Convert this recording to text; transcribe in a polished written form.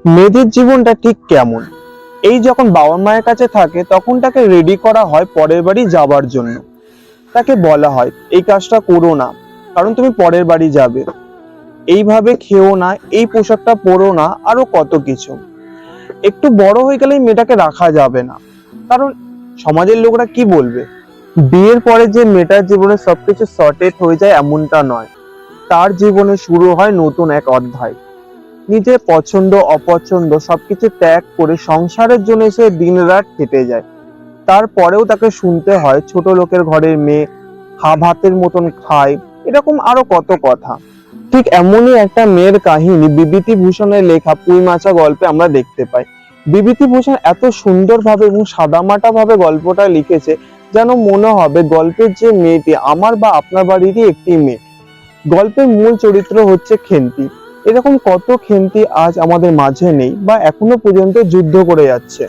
মেয়েদের জীবনটা ঠিক কেমন? এই যখন বাবা মায়ের কাছে থাকে তখন তাকে রেডি করা হয় পরের বাড়ি যাবার জন্য। তাকে বলা হয় এই কাজটা করো না, কারণ তুমি পরের বাড়ি যাবে। এইভাবে খেও না, এই পোশাকটা পরো না, আরো কত কিছু। একটু বড় হয়ে গেলেই মেয়েটাকে রাখা যাবে না, কারণ সমাজের লোকরা কি বলবে। বিয়ের পরে যে মেয়েটার জীবনে সবকিছু সর্টেড হয়ে যায় এমনটা নয়। তার জীবনে শুরু হয় নতুন এক অধ্যায়। নিজের পছন্দ অপছন্দ সবকিছু ত্যাগ করে সংসারের জন্য সে দিনরাত খেটে যায়। তারপরেও তাকে শুনতে হয় ছোট লোকের ঘরের মেয়ে, ভাতের মতন খায়, এরকম আরো কত কথা। ঠিক এমনই একটা মেয়ের কাহিনী বিভূতিভূষণের লেখা পুঁই মাছা গল্পে আমরা দেখতে পাই। বিভূতিভূষণ এত সুন্দরভাবে এবং সাদামাটা ভাবে গল্পটা লিখেছে, যেন মনে হবে গল্পের যে মেয়েটি আমার বা আপনার বাড়িরই একটি মেয়ে। গল্পের মূল চরিত্র হচ্ছে খেন্তি। এরকম কত খেন্তি আজ আমাদের মাঝে নেই বা এখনো পর্যন্ত যুদ্ধ করে যাচ্ছে।